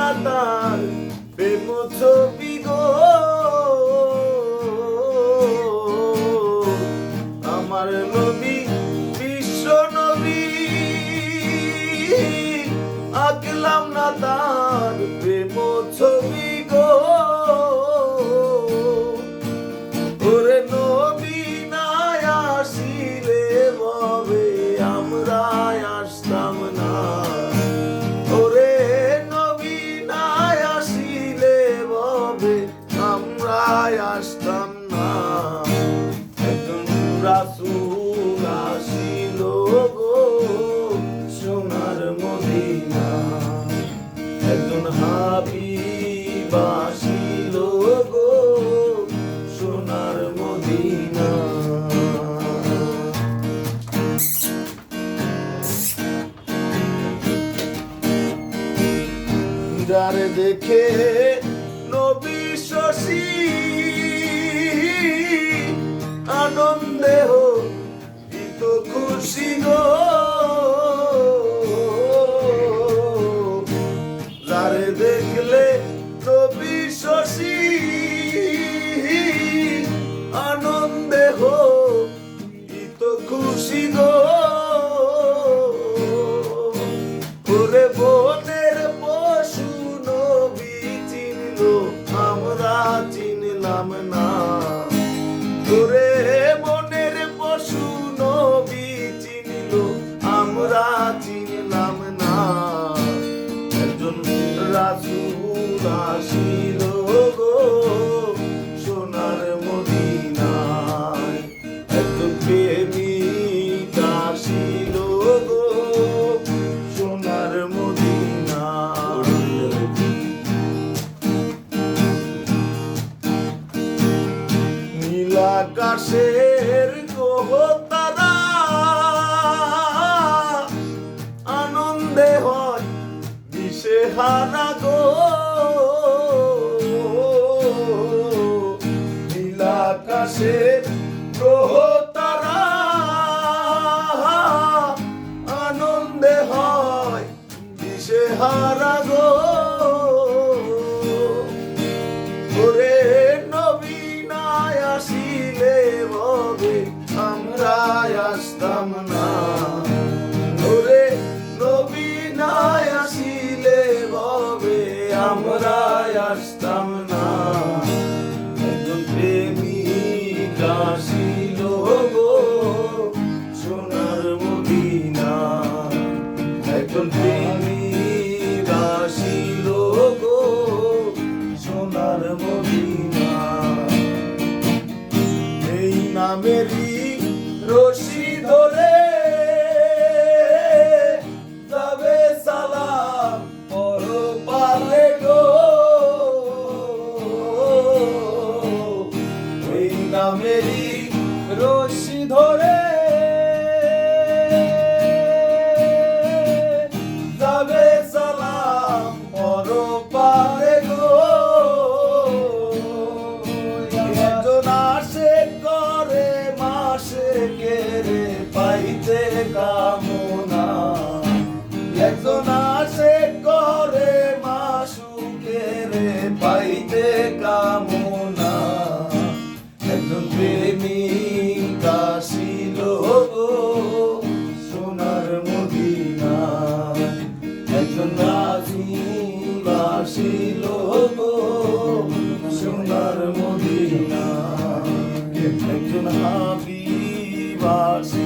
না তার প্রেম ছবি গো, আমার নবী বিশ্ব নবী, আঁকলাম না তার প্রেম ছবি গো। ওরে নবী না আসিলে ভবে আমরা আসতাম না, ওরে নবী না আসিলে ভবে আমরা আসতাম না। একজন রাসূল আসিল গো সোনার মদিনা, একজন হাবিব আসিল গো সোনার মদিনা। যারে দেখে নবী শশী আনন্দে হইত খুশি গো, যারে দেখলে নবী শশী আনন্দে হইত খুশি গো। ওরে বনের পশু নবী চিনলো আমরা চিনলাম না, ওরে বনের পশু নবী চিনলো আমরা চিনলাম না। একজন রাসূল আসিল গো সোনার মদিনায়, একজন প্রেমিক আসিল গো সোনার মদিনায়। নীল আকাশের গ্রহ তারা আনন্দে হয় দিশেহারা গো, নীল আকাশের গ্রহ তারা আনন্দে হয় দিশেহারা গো। ওরে নবী না আসিলে ভবে আমরা আসতাম না, ওরে নবী না আসিলে ভবে আমরা আসতাম না। একজন প্রেমিক আসিল গো সোনার মদিনা, একজন প্রেমিক আসিল গো সোনার মদিনা। এই নামেরই রশি ধরে যাবে সালাম পরপারে গো, এই নামেরই রশি ধরে যাবে সালাম পরপারে গো। একজন আসে করে মাসে কেড়ে পাইতে কামনা, একজন আসে করে মাসুকেরে পাইতে কামনা। একজন প্রেমিক আসিল গো সোনার মদিনায়, একজন রাসূল আসিল গো সোনার মদিনায়, একজন হাবিব আসিল